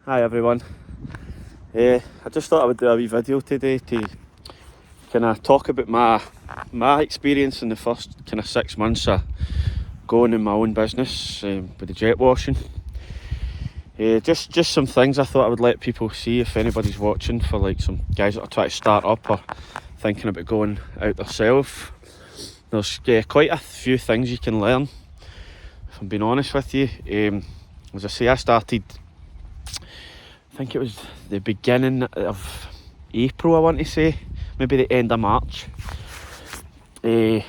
Hi everyone. I just thought I would do a wee video today to kind of talk about my experience in the first kind of 6 months of going in my own business with the jet washing. Just some things I thought I would let people see if anybody's watching, for like some guys that are trying to start up or thinking about going out themselves. There's quite a few things you can learn, if I'm being honest with you. As I say, I started, I think it was the beginning of April, I want to say, maybe the end of March. I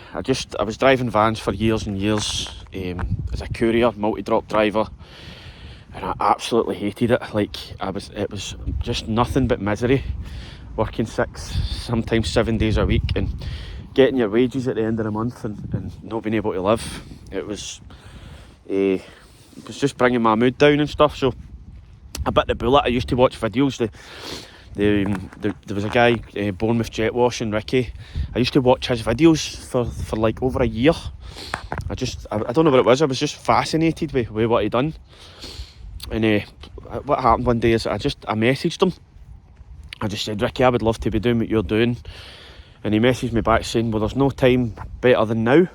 was driving vans for years and years as a courier, multi-drop driver, and I absolutely hated it. It was just nothing but misery, working 6, sometimes 7 days a week, and getting your wages at the end of the month and not being able to live. It was just bringing my mood down and stuff. So I bit the bullet. I used to watch videos. There was a guy, Bournemouth jet washing, Ricky. I used to watch his videos for like over a year. I don't know what it was. I was just fascinated with what he'd done. And what happened one day is I messaged him. I just said, Ricky, I would love to be doing what you're doing. And he messaged me back saying, well, there's no time better than now.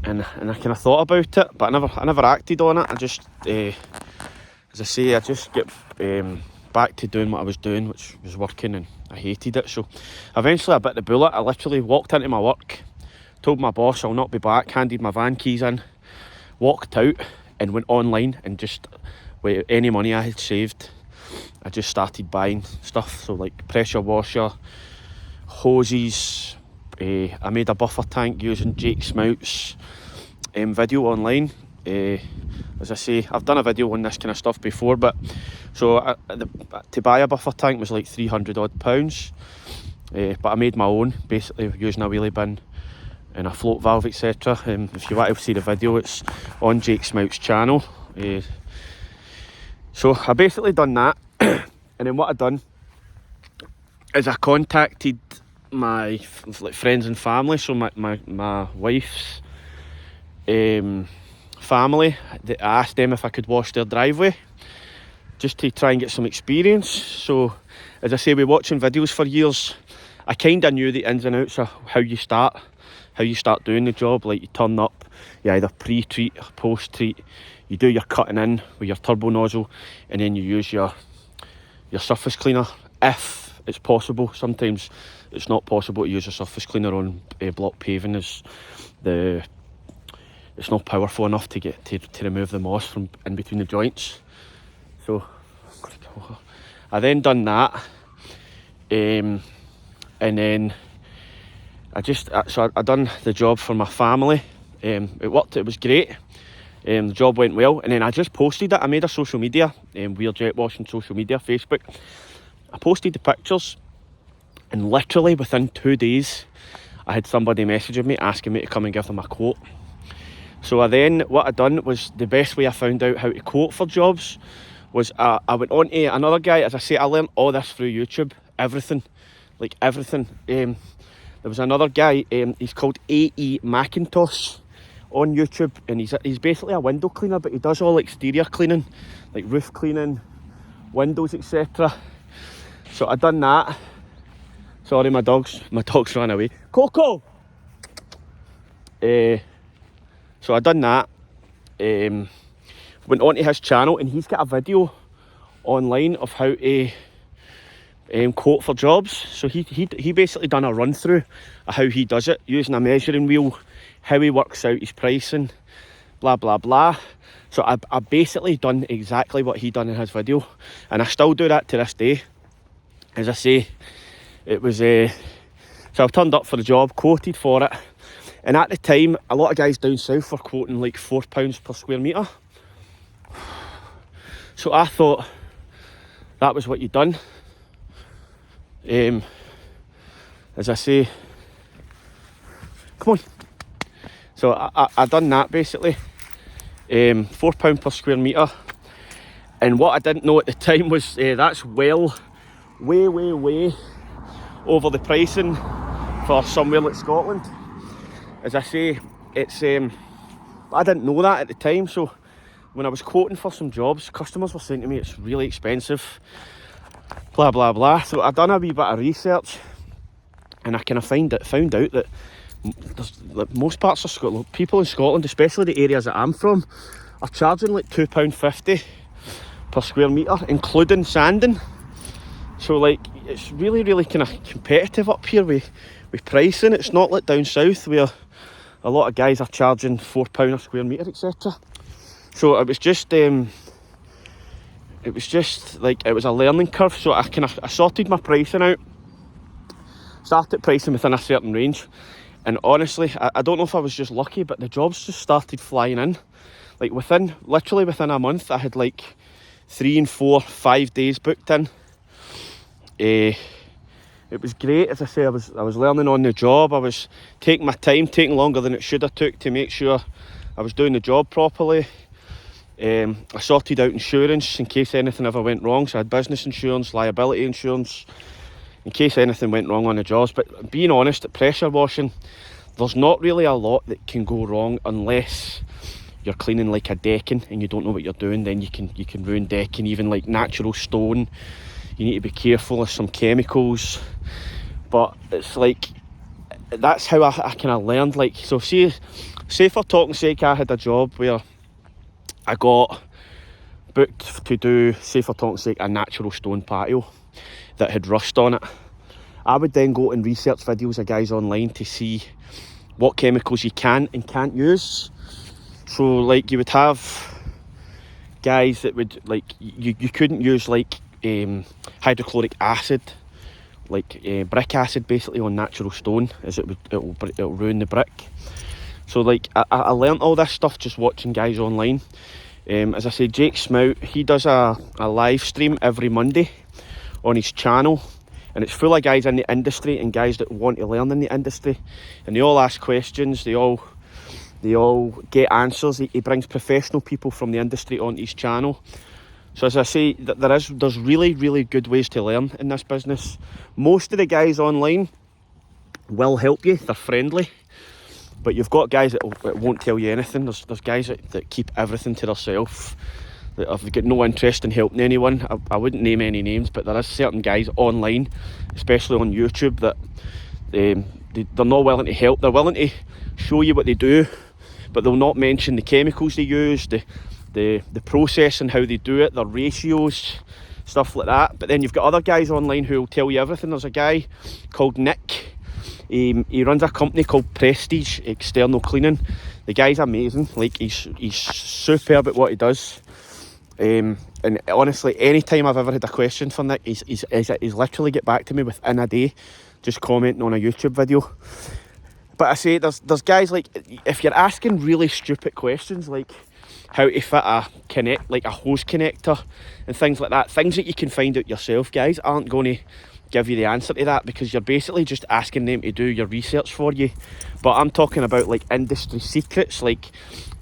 And I kind of thought about it, but I never acted on it. I just, as I say, I just get back to doing what I was doing, which was working, and I hated it. So eventually I bit the bullet. I literally walked into my work, told my boss I'll not be back, handed my van keys in, walked out and went online, and just with any money I had saved, I just started buying stuff. So like pressure washer, hoses, I made a buffer tank using Smout's video online. As I say, I've done a video on this kind of stuff before, but so to buy a buffer tank was like £300 odd, but I made my own, basically using a wheelie bin and a float valve, etc. If you want to see the video, it's on Jake Smout's channel. So I basically done that, and then what I done is I contacted my friends and family, so my wife's family. I asked them if I could wash their driveway, just to try and get some experience. So as I say, we're watching videos for years. I kind of knew the ins and outs of how you start doing the job. Like, you turn up, you either pre-treat or post-treat, you do your cutting in with your turbo nozzle, and then you use your surface cleaner if it's possible. Sometimes it's not possible to use a surface cleaner on block paving, as it's not powerful enough to remove the moss from in between the joints. So I then done that, and then I done the job for my family. It worked. It was great. The job went well, and then I just posted it. I made a social media, We're Jet Washing social media, Facebook. I posted the pictures, and literally within 2 days I had somebody messaging me asking me to come and give them a quote. So what I done was, the best way I found out how to quote for jobs was I went on to another guy. As I say, I learned all this through YouTube, everything. There was another guy, he's called A.E. Macintosh on YouTube, and he's basically a window cleaner, but he does all exterior cleaning, like roof cleaning, windows, etc. So I done that. Sorry, my dogs ran away. Coco! So I done that. Went onto his channel, and he's got a video online of how to quote for jobs. So he basically done a run through of how he does it, using a measuring wheel, how he works out his pricing, blah blah blah. So I basically done exactly what he done in his video, and I still do that to this day. As I say, it was so I turned up for the job, quoted for it, and at the time a lot of guys down south were quoting like £4 per square metre. So I thought that was what you'd done. As I say, come on. So I done that basically, £4 per square metre. And what I didn't know at the time was that's way over the pricing for somewhere like Scotland. As I say, it's I didn't know that at the time, so when I was quoting for some jobs, customers were saying to me it's really expensive, blah blah blah. So I done a wee bit of research, and I kind of found out that like most parts of Scotland, people in Scotland, especially the areas that I'm from, are charging like £2.50 per square metre, including sanding. So like it's really kind of competitive up here with pricing. It's not like down south where a lot of guys are charging £4 a square metre, etc. So it was just like it was a learning curve. So I sorted my pricing out, started pricing within a certain range, and honestly, I don't know if I was just lucky, but the jobs just started flying in. Like literally within a month, I had like 3 and 4, 5 days booked in. It was great. As I say, I was learning on the job. I was taking my time, taking longer than it should have took to make sure I was doing the job properly. I sorted out insurance in case anything ever went wrong. So I had business insurance, liability insurance, in case anything went wrong on the jobs. But being honest, at pressure washing, there's not really a lot that can go wrong unless you're cleaning like a decking and you don't know what you're doing. Then you can ruin decking, even like natural stone. You need to be careful of some chemicals. But it's like, that's how I kind of learned. Like, so say for talking sake, I had a job where I got booked to do, say for talking sake, a natural stone patio that had rust on it. I would then go and research videos of guys online to see what chemicals you can and can't use. So like you would have guys that would, like, you couldn't use like hydrochloric acid, like brick acid basically, on natural stone, as it'll ruin the brick. So like I learnt all this stuff just watching guys online. As I say, Jake Smout, he does a live stream every Monday on his channel, and it's full of guys in the industry and guys that want to learn in the industry, and they all ask questions, they all get answers. He brings professional people from the industry onto his channel. So as I say, there's really good ways to learn in this business. Most of the guys online will help you, they're friendly, but you've got guys that won't tell you anything. There's guys that keep everything to themselves, that have got no interest in helping anyone. I wouldn't name any names, but there is certain guys online, especially on YouTube, that they're not willing to help. They're willing to show you what they do, but they'll not mention the chemicals they use, the process and how they do it, their ratios, stuff like that. But then you've got other guys online who will tell you everything. There's a guy called Nick. He runs a company called Prestige External Cleaning. The guy's amazing. Like, he's superb at what he does. And honestly, anytime I've ever had a question for Nick, he's literally get back to me within a day, just commenting on a YouTube video. But I say, there's guys, like, if you're asking really stupid questions, like how to fit like a hose connector and things like that, things that you can find out yourself, guys aren't going to give you the answer to that, because you're basically just asking them to do your research for you. But I'm talking about like industry secrets, like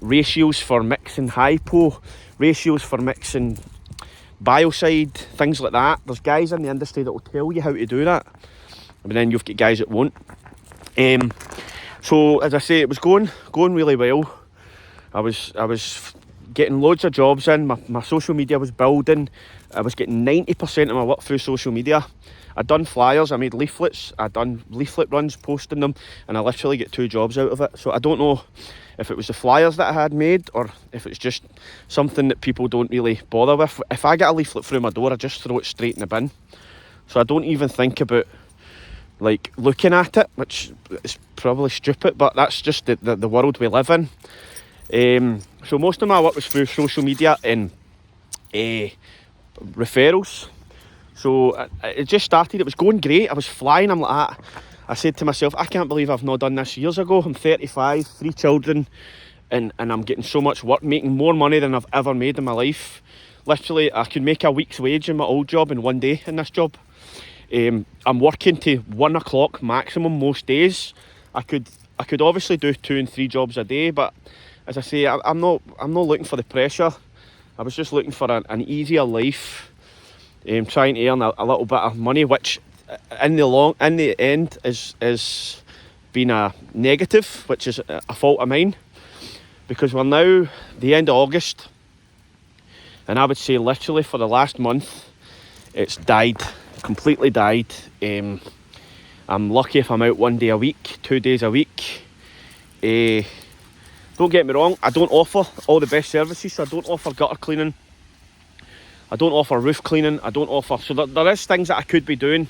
ratios for mixing hypo, ratios for mixing biocide, things like that. There's guys in the industry that will tell you how to do that, but then you've got guys that won't. So as I say, it was going really well. I was getting loads of jobs in. My social media was building. I was getting 90% of my work through social media. I'd done flyers, I made leaflets, I'd done leaflet runs, posting them, and I literally get 2 jobs out of it. So I don't know if it was the flyers that I had made, or if it's just something that people don't really bother with. If I get a leaflet through my door, I just throw it straight in the bin. So I don't even think about like looking at it, which is probably stupid, but that's just the world we live in. So most of my work was through social media and referrals. So it just started, it was going great, I was flying. I'm like, I said to myself, I can't believe I've not done this years ago. I'm 35, 3 children, and I'm getting so much work, making more money than I've ever made in my life. Literally, I could make a week's wage in my old job in one day in this job. I'm working to 1 o'clock maximum most days. I could obviously do 2 and 3 jobs a day, but as I say, I'm not looking for the pressure. I was just looking for an easier life, trying to earn a little bit of money, which in the end is been a negative, which is a fault of mine, because we're now the end of August. And I would say literally for the last month, it's died, completely died. I'm lucky if I'm out 1 day a week, 2 days a week. Don't get me wrong, I don't offer all the best services, so I don't offer gutter cleaning, I don't offer roof cleaning, I don't offer... So there is things that I could be doing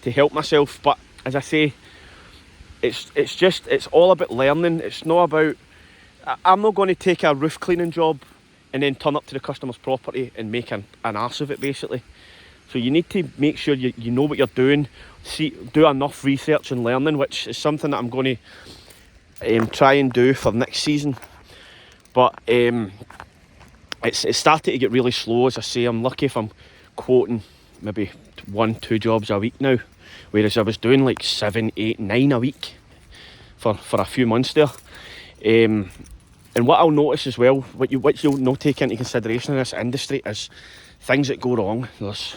to help myself, but as I say, it's all about learning. It's not about... I'm not going to take a roof cleaning job and then turn up to the customer's property and make an arse of it, basically. So you need to make sure you know what you're doing, do enough research and learning, which is something that I'm going to try and do for next season. But it's started to get really slow. As I say, I'm lucky if I'm quoting maybe 1-2 jobs a week now, whereas I was doing like 7, 8, 9 a week for a few months there. And what I'll notice as well, what you'll not take into consideration in this industry, is things that go wrong. There's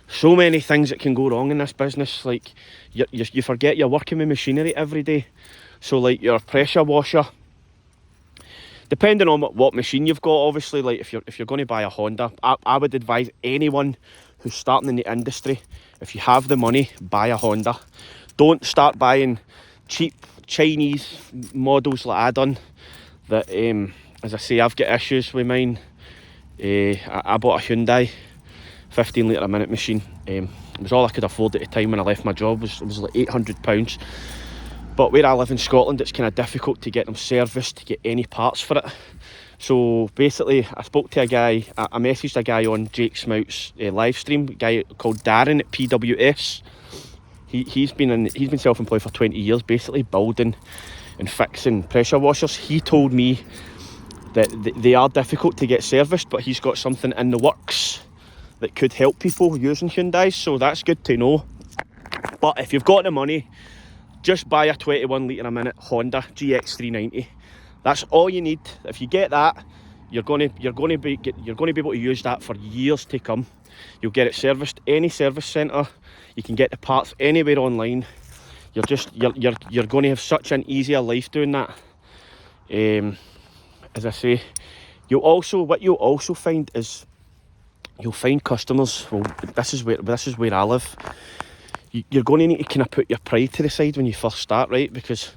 so many things that can go wrong in this business. Like you forget you're working with machinery every day. So like your pressure washer, depending on what machine you've got, obviously, like if you're going to buy a Honda, I would advise anyone who's starting in the industry, if you have the money, buy a Honda. Don't start buying cheap Chinese models like I done. That as I say, I've got issues with mine. I bought a Hyundai 15 litre a minute machine. It was all I could afford at the time when I left my job. It was like £800. But where I live in Scotland, it's kind of difficult to get them serviced, to get any parts for it. So basically, I spoke to a guy, I messaged a guy on Jake Smout's live stream, a guy called Darren at PWS. He's been self-employed for 20 years, basically building and fixing pressure washers. He told me that they are difficult to get serviced, but he's got something in the works that could help people using Hyundais, so that's good to know. But if you've got the money, just buy a 21 litre a minute Honda GX390. That's all you need. If you get that, you're going to be able to use that for years to come. You'll get it serviced any service centre. You can get the parts anywhere online. You're going to have such an easier life doing that. As I say, what you'll also find is you'll find customers. Well, this is where I live. You're going to need to kind of put your pride to the side when you first start, right? Because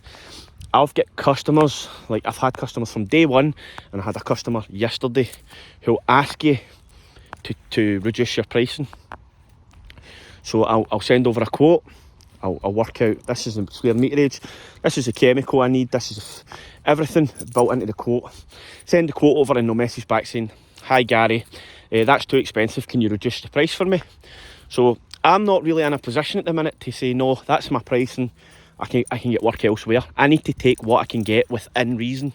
I've got customers, like I've had customers from day one, and I had a customer yesterday who'll ask you to reduce your pricing. So I'll send over a quote. I'll work out, this is the square meterage, this is the chemical I need, this is everything built into the quote. Send the quote over and they'll message back saying, "Hi Gary, that's too expensive, can you reduce the price for me?" So I'm not really in a position at the minute to say, no, that's my pricing, I can get work elsewhere. I need to take what I can get within reason.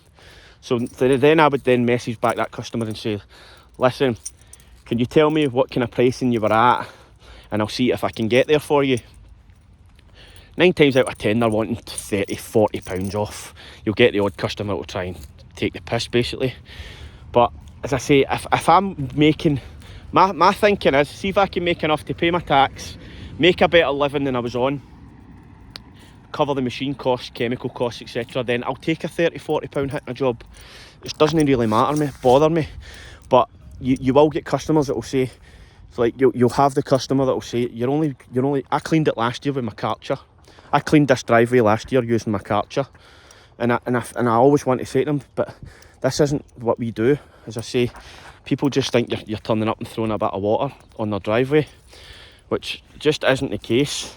So then I would then message back that customer and say, "Listen, can you tell me what kind of pricing you were at, and I'll see if I can get there for you." 9 times out of 10 they're wanting £30-40 off. You'll get the odd customer that will try and take the piss, basically. But as I say, if I'm making, my thinking is, see if I can make enough to pay my tax, make a better living than I was on, cover the machine costs, chemical costs, etc., then I'll take a £30-40 hit in a job. It doesn't really bother me. But you will get customers that will say, it's like you'll have the customer that will say, you're only I cleaned it last year with my Karcher. I cleaned this driveway last year using my Karcher. And I always want to say to them, but this isn't what we do. As I say, people just think you're turning up and throwing a bit of water on their driveway, which just isn't the case.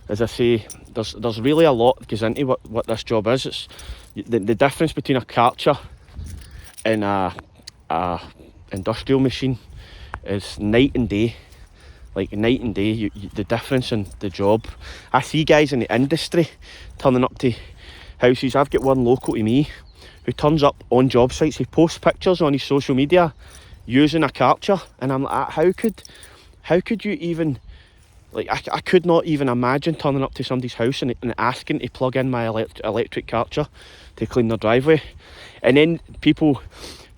As I say, there's really a lot that goes into what this job is. It's the difference between a Karcher and a industrial machine is night and day. Like night and day, the difference in the job. I see guys in the industry turning up to houses. I've got one local to me who turns up on job sites. He posts pictures on his social media using a Karcher, and I'm like, how could you even, like, I could not even imagine turning up to somebody's house and asking to plug in my electric Karcher to clean their driveway. And then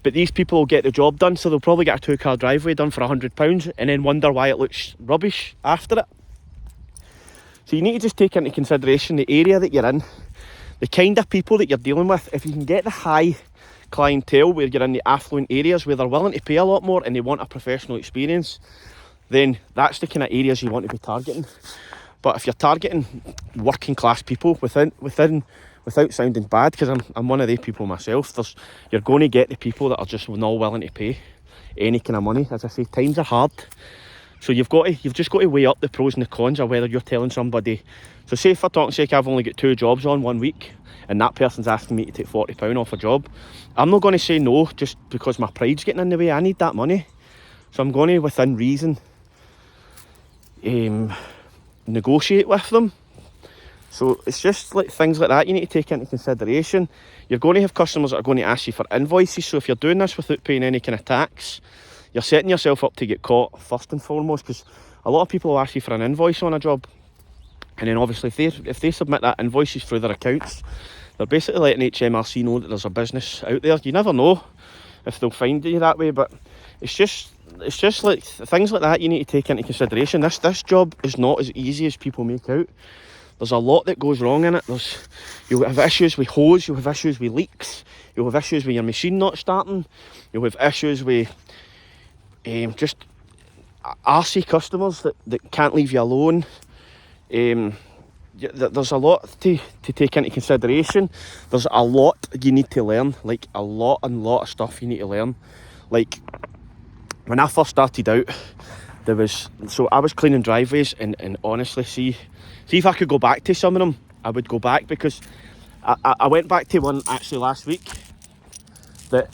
but these people will get the job done, so they'll probably get a 2-car driveway done for £100 and then wonder why it looks rubbish after it. So you need to just take into consideration the area that you're in, the kind of people that you're dealing with. If you can get the high clientele, where you're in the affluent areas where they're willing to pay a lot more and they want a professional experience, then that's the kind of areas you want to be targeting. But if you're targeting working class people without sounding bad, because I'm one of the people myself, you're going to get the people that are just not willing to pay any kind of money. As I say, times are hard, so you've just got to weigh up the pros and the cons of whether you're telling somebody. So say, for talk's sake, I've only got 2 jobs on 1 week, and that person's asking me to take £40 off a job. I'm not going to say no just because my pride's getting in the way. I need that money, so I'm going to, within reason, negotiate with them. So it's just like things like that you need to take into consideration. You're going to have customers that are going to ask you for invoices, so if you're doing this without paying any kind of tax, you're setting yourself up to get caught first and foremost, because a lot of people will ask you for an invoice on a job, and then obviously if they submit that invoices through their accounts, they're basically letting HMRC know that there's a business out there. You never know if they'll find you that way, but it's just like things like that you need to take into consideration. This job is not as easy as people make out. There's a lot that goes wrong in it. You'll have issues with hose, you'll have issues with leaks, you'll have issues with your machine not starting, you'll have issues with just arsey customers that can't leave you alone. There's a lot to take into consideration. There's a lot you need to learn, like a lot of stuff you need to learn. Like when I first started out, I was cleaning driveways, and honestly, see if I could go back to some of them, I would go back, because I went back to one actually last week that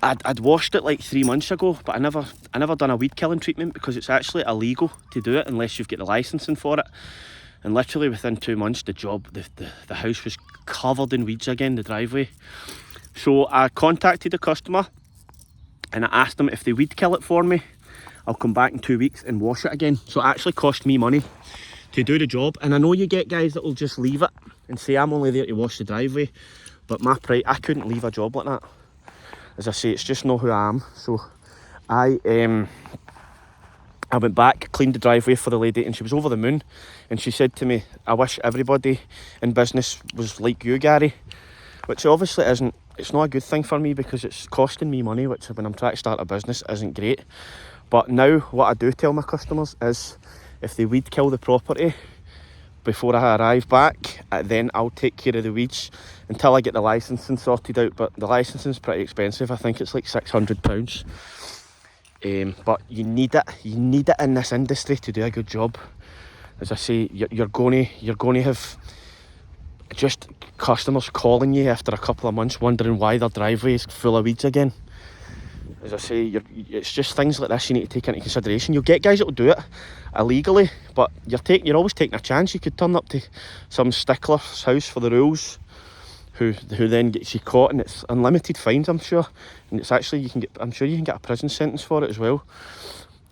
I'd washed it like 3 months ago, but I never done a weed killing treatment, because it's actually illegal to do it unless you've got the licensing for it. And literally within 2 months, the house was covered in weeds again, the driveway. So I contacted the customer and I asked them if they weed kill it for me, I'll come back in 2 weeks and wash it again. So it actually cost me money to do the job. And I know you get guys that will just leave it and say, I'm only there to wash the driveway, but my pride, I couldn't leave a job like that. As I say, it's just not who I am. So I went back, cleaned the driveway for the lady, and she was over the moon, and she said to me, I wish everybody in business was like you, Gary, which obviously isn't. It's not a good thing for me, because it's costing me money, which when I'm trying to start a business isn't great. But now what I do tell my customers is, if they weed kill the property before I arrive back, then I'll take care of the weeds until I get the licensing sorted out. But the licensing's pretty expensive. I think it's like £600. But you need it in this industry to do a good job. As I say, you're going to have just customers calling you after a couple of months wondering why their driveway is full of weeds again. As I say, it's just things like this you need to take into consideration. You'll get guys that will do it illegally, but you're always taking a chance. You could turn up to some stickler's house for the rules, who then gets you caught, and it's unlimited fines, I'm sure. And it's actually, I'm sure you can get a prison sentence for it as well.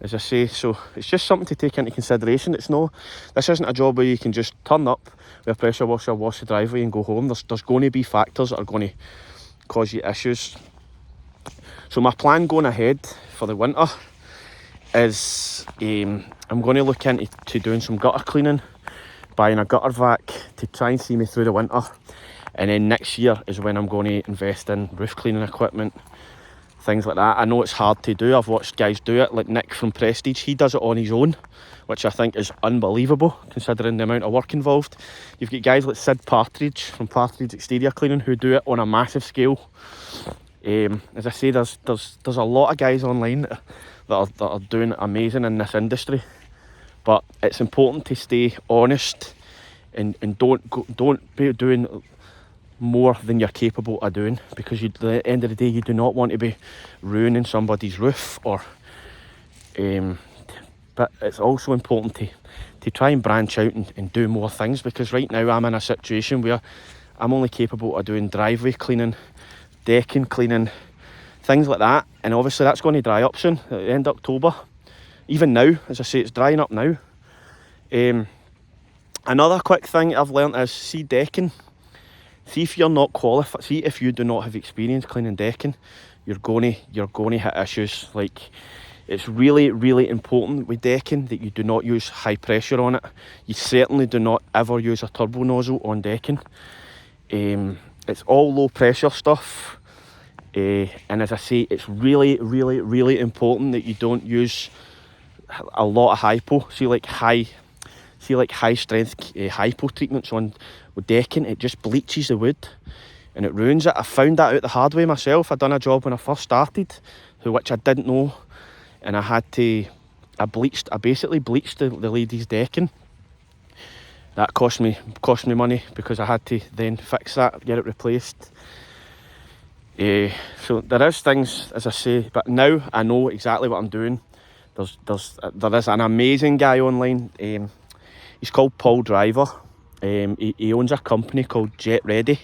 As I say, so it's just something to take into consideration. This isn't a job where you can just turn up with a pressure washer, wash the driveway and go home. There's going to be factors that are going to cause you issues. So my plan going ahead for the winter is I'm going to look into doing some gutter cleaning, buying a gutter vac to try and see me through the winter. And then next year is when I'm going to invest in roof cleaning equipment, things like that. I know it's hard to do. I've watched guys do it, like Nick from Prestige. He does it on his own, which I think is unbelievable considering the amount of work involved. You've got guys like Sid Partridge from Partridge Exterior Cleaning who do it on a massive scale. As I say, there's a lot of guys online that are doing amazing in this industry, but it's important to stay honest and don't be doing more than you're capable of doing, because at the end of the day you do not want to be ruining somebody's roof, but it's also important to try and branch out and do more things, because right now I'm in a situation where I'm only capable of doing driveway cleaning, decking cleaning, things like that, and obviously that's going to dry up soon at the end of October. Even now, as I say, it's drying up now. Another quick thing I've learnt is, see decking, see if you're not qualified, see if you do not have experience cleaning decking, you're going to hit issues. Like, it's really, really important with decking that you do not use high pressure on it. You certainly do not ever use a turbo nozzle on decking. It's all low pressure stuff, and as I say, it's really, really, really important that you don't use a lot of hypo. See like high strength hypo treatments on with decking, it just bleaches the wood and it ruins it. I found that out the hard way myself. I done a job when I first started, which I didn't know, and I basically bleached the lady's decking. That cost me money because I had to then fix that, get it replaced. So there is things, as I say, but now I know exactly what I'm doing. There is an amazing guy online. He's called Paul Driver. He owns a company called Jet Ready.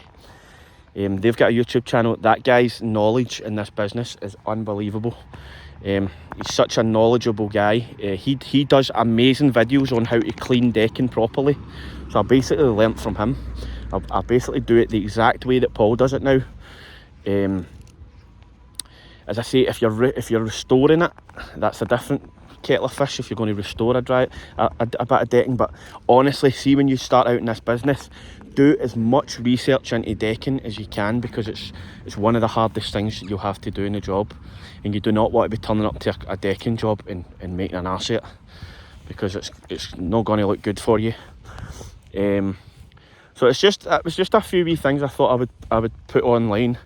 They've got a YouTube channel. That guy's knowledge in this business is unbelievable. He's such a knowledgeable guy. He does amazing videos on how to clean decking properly. So I basically learnt from him. I basically do it the exact way that Paul does it now. As I say, if you're restoring it, that's a different kettle of fish. If you're going to restore a bit of decking, but honestly, see, when you start out in this business, do as much research into decking as you can, because it's one of the hardest things you'll have to do in the job, and you do not want to be turning up to a decking job and making an arse of it, because it's not going to look good for you. So it was just a few wee things I thought I would put online,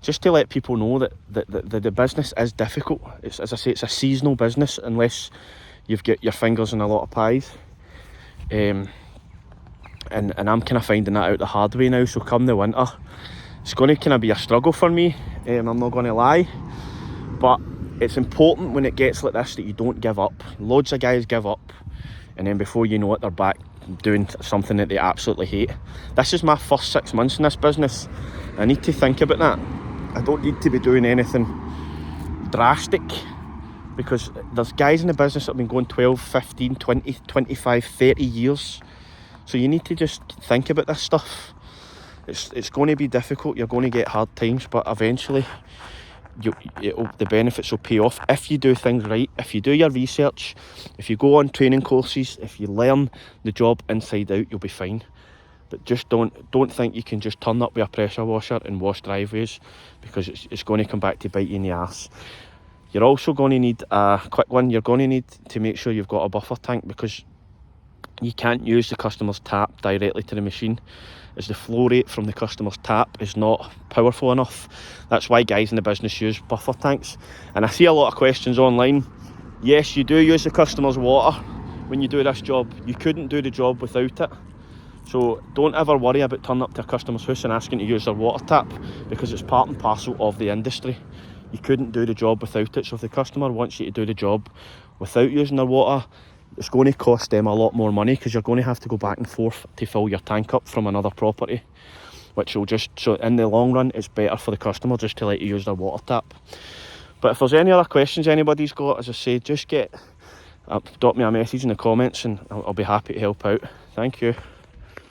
just to let people know that the business is difficult. It's, as I say, it's a seasonal business unless you've got your fingers in a lot of pies. And I'm kind of finding that out the hard way now. So come the winter, it's going to kind of be a struggle for me. I'm not going to lie, but it's important when it gets like this that you don't give up. Loads of guys give up, and then before you know it, they're back doing something that they absolutely hate. This is my first 6 months in this business. I need to think about that. I don't need to be doing anything drastic, because there's guys in the business that have been going 12, 15, 20, 25, 30 years. So you need to just think about this stuff. It's going to be difficult. You're going to get hard times, but eventually the benefits will pay off if you do things right, if you do your research, if you go on training courses, if you learn the job inside out, you'll be fine. But just don't think you can just turn up with a pressure washer and wash driveways, because it's going to come back to bite you in the arse. You're also going to need a quick one. You're going to need to make sure you've got a buffer tank, because you can't use the customer's tap directly to the machine, as the flow rate from the customer's tap is not powerful enough. That's why guys in the business use buffer tanks. And I see a lot of questions online. Yes, you do use the customer's water when you do this job. You couldn't do the job without it. So don't ever worry about turning up to a customer's house and asking to use their water tap, because it's part and parcel of the industry. You couldn't do the job without it. So if the customer wants you to do the job without using their water, it's going to cost them a lot more money, because you're going to have to go back and forth to fill your tank up from another property, which will just, so in the long run, it's better for the customer just to let you use their water tap. But if there's any other questions anybody's got, as I say, just drop me a message in the comments and I'll be happy to help out. Thank you.